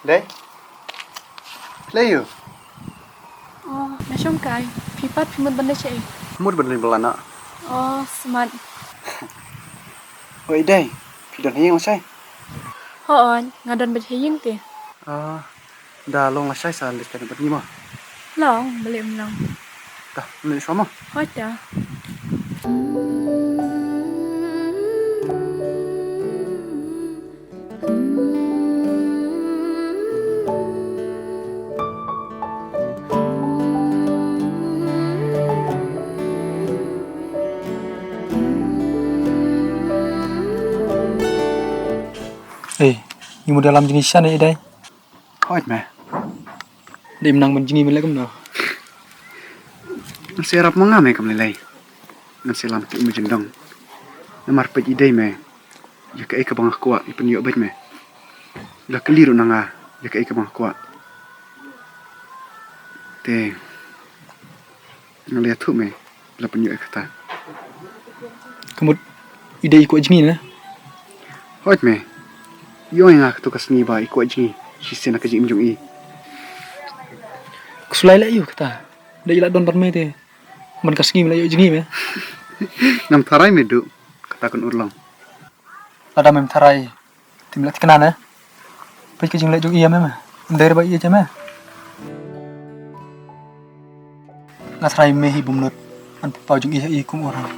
Đây, lấyอยู่ Nói chung cái Phi phát phi mất vấn đề chị. Mút bật lên bật nọ. Smart. Ôi đây, phi đòn hay không sai? Ngadon bật hay những tiền. Dah long là sai sao lịch cái bật gì mà? Lòng, beli lòng. Dah, lấy số mà. Hỏi ta. Ini model dalam jenis sana đây. Hỏi mẹ. Dia menang menjini melek kumno. Nó sẽ rap manga mẹ cầm lại. Nó sẽ làm cái image dong. Nó mar pet ide mẹ. Ya cái cái bang aku, ipen yo bet mẹ. Lah keliru nanga, ya cái bang aku. Te. Ngelihat tu mẹ. Lah pen yo kata. Kemudian ide ikut jenis lah. Hỏi mẹ. Yo yang aku tukas ni ba ikut je ni. Sisi nak kerja imjung i. Kesulai lah yuk kata. Dah ilat don parme te. Man kasgi melak yuk jenis me. Nam tarai me du. Katakan urlang. Ada mem tarai. Tim lat kenan eh. Pai ke jing lek jung iya me. Dari ba iya je me. Ngatrai me hi bumnut. An pau jung iya kum orang.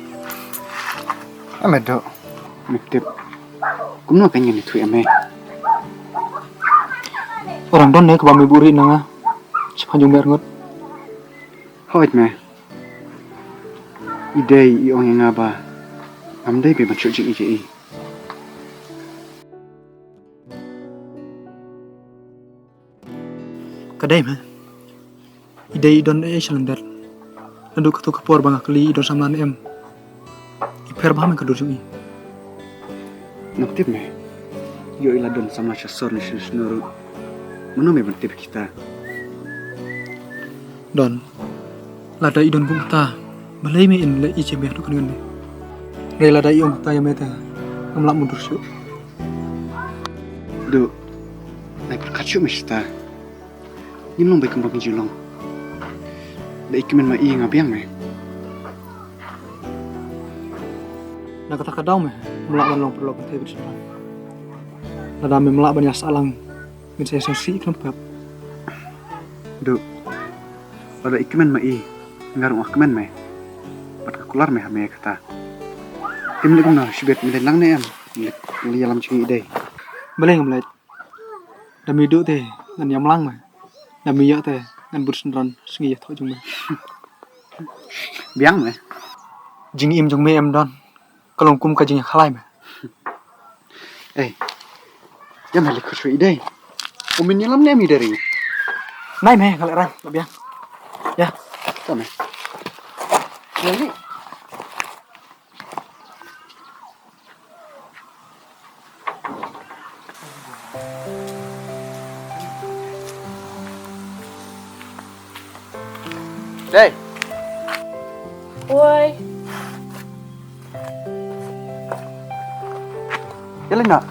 Ame do. Mektip. Kumno pengen itu ame. Orang don ne ke bami buri nanga. Sepanjang berngot. Hỏi mẹ. Ide i ong yang aba. Amdai be macam jing i. Kadai me. Ide don e cylinder. Lalu ketu kepor bangak keli don sama em. Iper bah me kedur jung i. Naktip mẹ. Yo ila don sama syasor ni snuru. Mana me bantip kita. Don. Lada idon kum ta. Balai me in le ice me tu kan ne. Re lada iong ta ya me ta. Amlak mundur syuk. Du. Nai perkacu me kita. Nimlong baik kembang jilong. Da ikimen ma i ngabiang me. Nak kata kadau me. Melak ban long perlu kan tebis. Lada me melak banyak salang. Min saya sensi kenapa? Du. Pada ikimen ma i. Ngarung akmen me. Pat kular me hame kata. Tim le kumna sibet me lang ne am. Li alam chingi ide. Balai ngamlait. Dami du te ngan yam lang me. Dami ya te ngan bur sendran sengi ya thau jung me. Biang me. Jing im jung me em don. Kalong kum ka jing khalai me. Ya me le khushu ide. Umin yalam ne mi dari. Nai me kalak rang labiang. Ya. Tome. Jadi. Đây. Ôi. Jalan nak?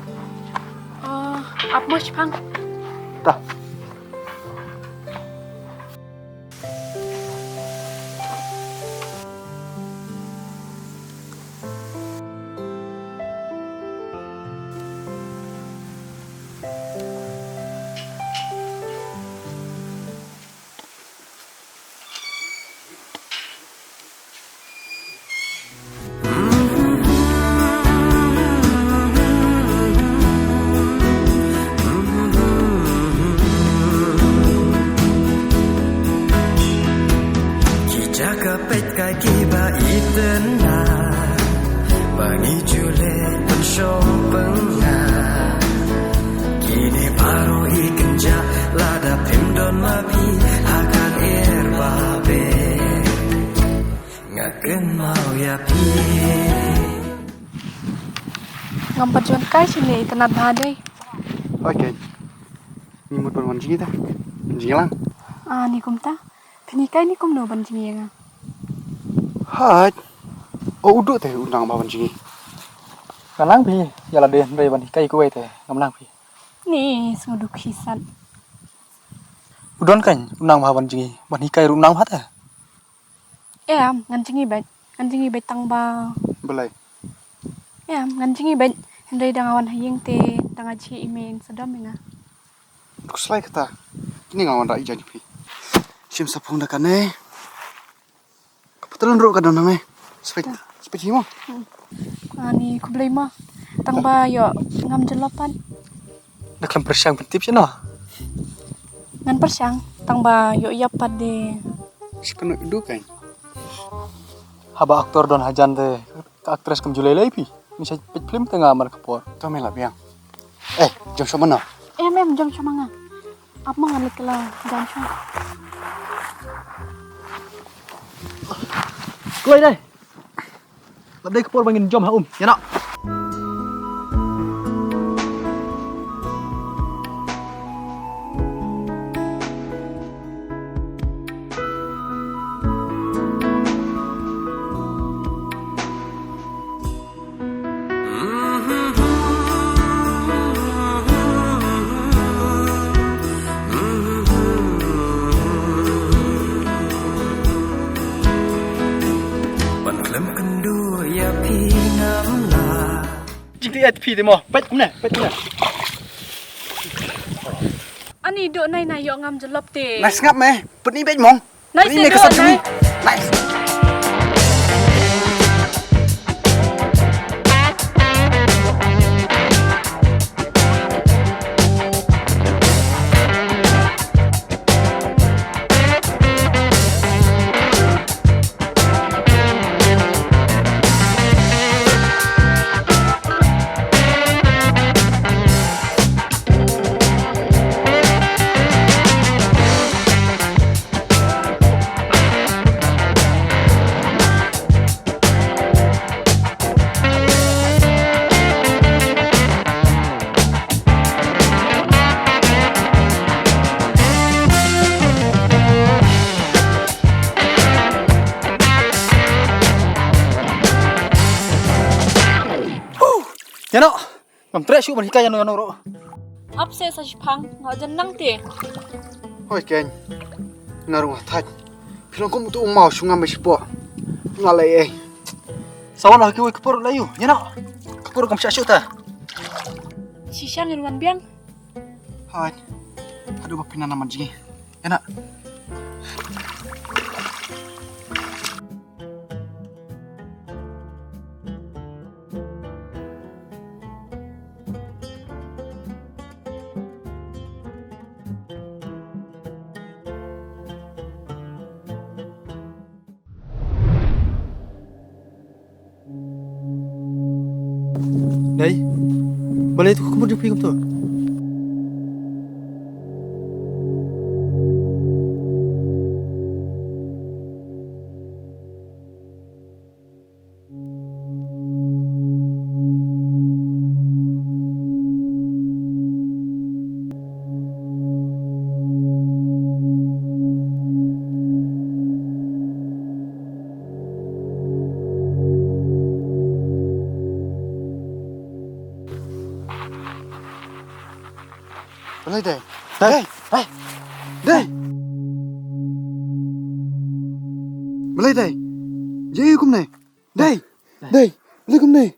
Apa mau cepang? Tak. Kapit kaki ba itena bagi jule pensyong penga kini baru ikenja lada pimdon mapi akan erbabe ngaken mau ya pi Ngampat juan kai sini tenat badai. Oke. Ni mut ban jingi ta. Jingilang. Ni kum ta. Penikai ni kum no ban jingi nga. Hat. Oh uduk teh undang ba ban jingi. Kalang pi, ya la den re ban kai ku te ngam lang pi. Ni suduk hisan. Udon kan unang mahawan jingi ban hikai runang hata. Em ngan jingi bet tang ba. Belai. Em ngan jingi bet hendai dangawan hayeng te dangaji imen sedam nga. Kuslai kata. Kini ngawan rai jadi pi. Sim sapung dah kane. Kebetulan ro kadang name. Spek himo. Ani kublai ma. Tang ba yo ngam jelapan. Dak lem persiang pentip sih no. Ngan persyang tang ba yo yapat de. Sepenuh itu kan. Haba aktor don hajan te ka aktris kem julai lai pi. Misa pet film tengah aman kapor. Tahu mela biang. Jom sama na. Em jom cuma nga. Apa ngalit kala jam cuma. Kuai dai. Labdai kapor bangin jom ha ya nak. Bạn klem kendu ya pi ngam la. Jikti at pi demo. Pet kumne. Ani do nai na yo ngam jelop te. Nice ngap meh. Put ni bet mong. Nice Ni do kesat nai. ni. Nice. Ya no. Mam tre shu ban hikai no ro. Apse sa shpang nga nang te. Hoi ken. Ngarung thaj. Pilong ko mutu mau sungam be sipo. Ngalai Sawan lagi woi kapor layu. Ya no. Kapor kam sya ta. Sisyan irwan biang. Hai. Aduh bapina nama jingi. Enak. Dai. Boleh tu kapor jumpa kum tu. Belai deh. Dai. Deh. Belai deh. Jadi kum nih. Deh. Belai kum nih.